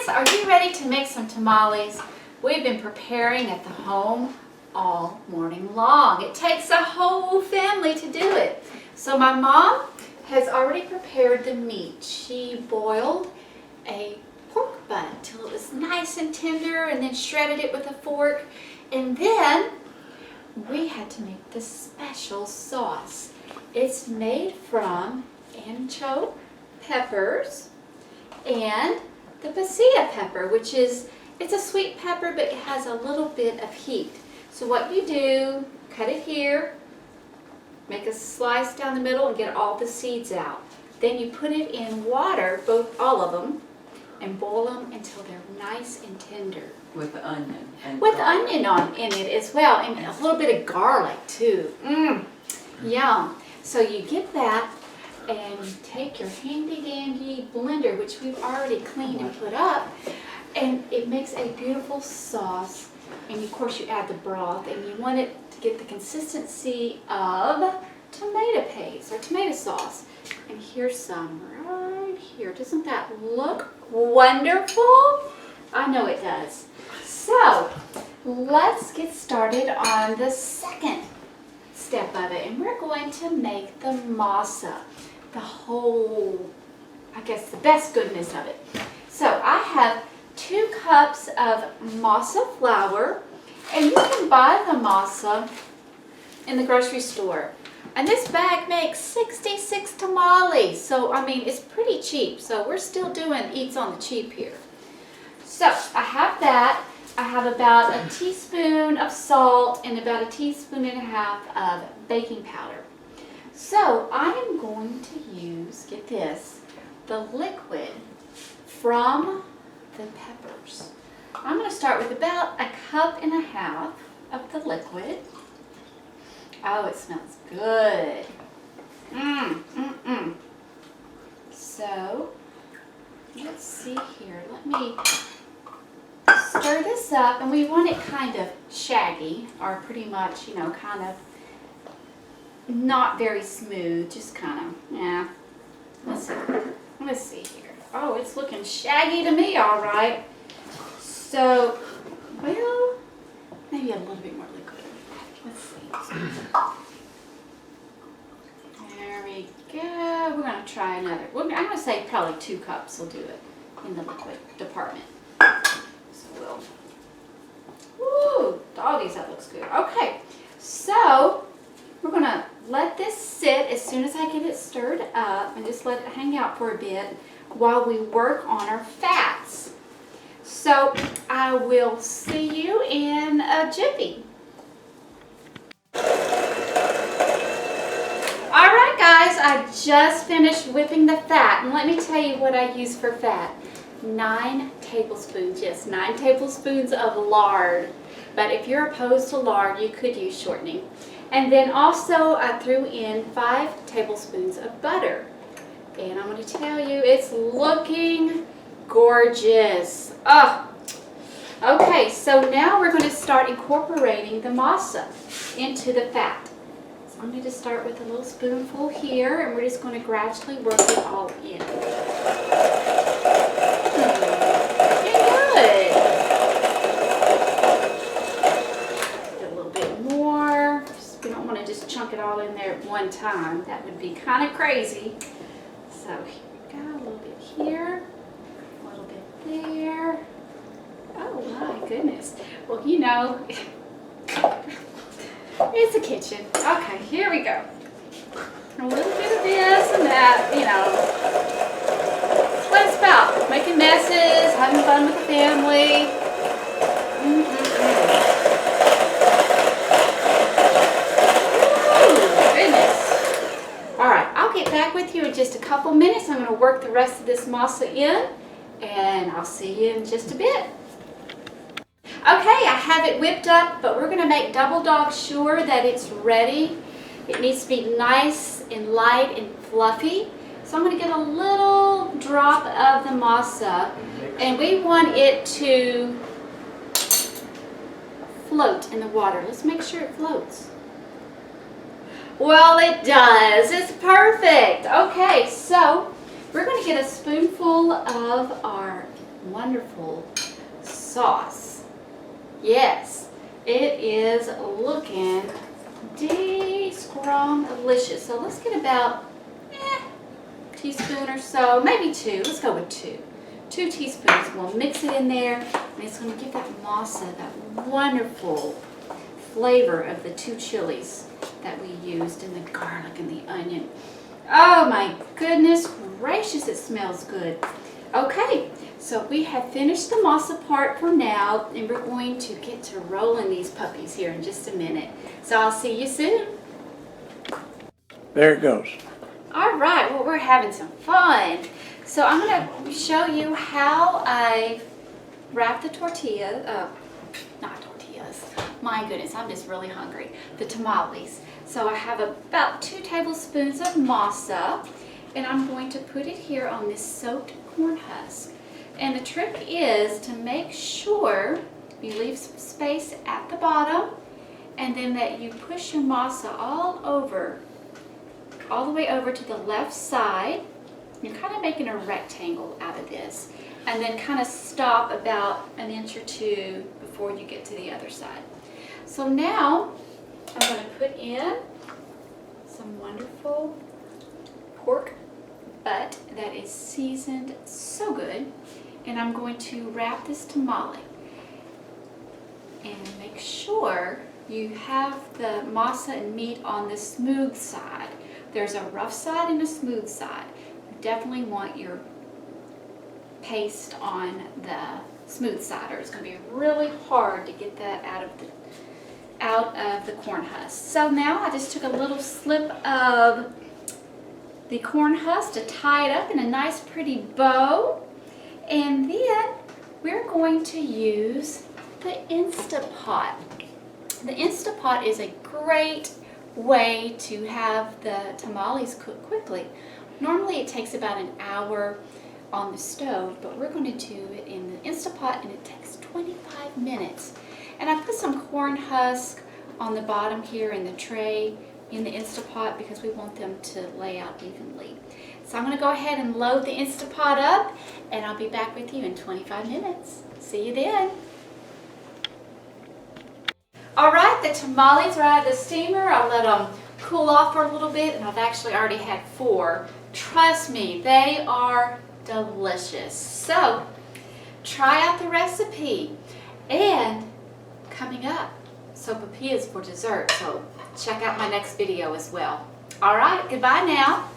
are you ready to make some tamales? We've been preparing at the home all morning long. It takes a whole family to do it. So my mom has already prepared the meat. She boiled a pork butt till it was nice and tender and then shredded it with a fork. And then we had to make the special sauce. It's made from ancho peppers and the pasilla pepper, which is, it's a sweet pepper, but it has a little bit of heat. So what you do, cut it here, make a slice down the middle and get all the seeds out. Then you put it in water, all of them, and boil them until they're nice and tender. With the onion. With onion in it as well, and a little bit of garlic too. Yum. So you get that, and you take your handy dandy blender, which we've already cleaned and put up, and it makes a beautiful sauce. And of course you add the broth, and you want it to get the consistency of tomato paste or tomato sauce. And here's some right here. Doesn't that look wonderful? I know it does. So let's get started on the second step of it, and we're going to make the masa, the whole, I guess the best goodness of it. So I have 2 cups of masa flour, and you can buy the masa in the grocery store. And this bag makes 66 tamales, so I mean it's pretty cheap. So we're still doing eats on the cheap here. So I have that. I have about a teaspoon of salt and about a teaspoon and a half of baking powder. So I am going to use, get this, the liquid from the peppers. I'm going to start with about a cup and a half of the liquid. Oh, it smells good. So let's see here. Let me stir this up, and we want it kind of shaggy, or pretty much, you know, kind of not very smooth, just kind of, yeah. Let's see here. Oh, it's looking shaggy to me, all right. So, well, maybe a little bit more liquid. Let's see. There we go. We're going to try another. I'm going to say probably 2 cups will do it in the liquid department. So woo, doggies, that looks good. Okay, so we're going to let this sit as soon as I get it stirred up, and just let it hang out for a bit while we work on our fats. So I will see you in a jiffy. Alright guys, I just finished whipping the fat, and let me tell you what I use for fat. 9 tablespoons, yes, 9 tablespoons of lard. But if you're opposed to lard, you could use shortening. And then also I threw in 5 tablespoons of butter. And I'm going to tell you, it's looking gorgeous. Oh. Okay, so now we're going to start incorporating the masa into the fat. So I'm going to start with a little spoonful here, and we're just going to gradually work it all in. Good. A little bit more. We don't want to just chunk it all in there at one time. That would be kind of crazy. So here we go. A little bit here. A little bit there. Oh my goodness. Well, you know, it's a kitchen. Okay, here we go. A little bit of this and that, you know. That's what it's about. Making messes, having fun with the family. Ooh, goodness. Alright, I'll get back with you in just a couple minutes. I'm going to work the rest of this masa in, and I'll see you in just a bit. Okay, I have it whipped up, but we're going to make double dog sure that it's ready. It needs to be nice and light and fluffy. So I'm going to get a little drop of the masa, and we want it to float in the water. Let's make sure it floats. Well, it does. It's perfect. Okay, so we're going to get a spoonful of our wonderful sauce. Yes, it is looking delicious. So let's get about a teaspoon or so, maybe 2. Let's go with 2. 2 teaspoons. We'll mix it in there, and it's going to give that masa that wonderful flavor of the 2 chilies that we used, and the garlic and the onion. Oh my goodness gracious, it smells good. Okay, so we have finished the masa part for now, and we're going to get to rolling these puppies here in just a minute. So I'll see you soon. There it goes. All right, well, we're having some fun. So I'm going to show you how I wrap the tortillas, not tortillas, my goodness, I'm just really hungry, the tamales. So I have about 2 tablespoons of masa, and I'm going to put it here on this soaked corn husk. And the trick is to make sure you leave some space at the bottom, and then that you push your masa all the way over to the left side. You're kind of making a rectangle out of this, and then kind of stop about an inch or 2 before you get to the other side. So now I'm going to put in some wonderful pork butt that is seasoned so good, and I'm going to wrap this tamale. And make sure you have the masa and meat on the smooth side. There's a rough side and a smooth side. You definitely want your paste on the smooth side, or it's going to be really hard to get that out of the corn husk. So now I just took a little slip of the corn husk to tie it up in a nice pretty bow, and then we're going to use the Instapot. The Instapot is a great way to have the tamales cook quickly. Normally it takes about an hour on the stove, but we're going to do it in the Instapot, and it takes 25 minutes. And I put some corn husk on the bottom here in the tray in the Instapot because we want them to lay out evenly. So I'm going to go ahead and load the Instapot up, and I'll be back with you in 25 minutes. See you then. All right, the tamales are out of the steamer. I'll let them cool off for a little bit, and I've actually already had 4. Trust me, they are delicious. So try out the recipe. And coming up, sopapillas for dessert. So check out my next video as well. All right, goodbye now.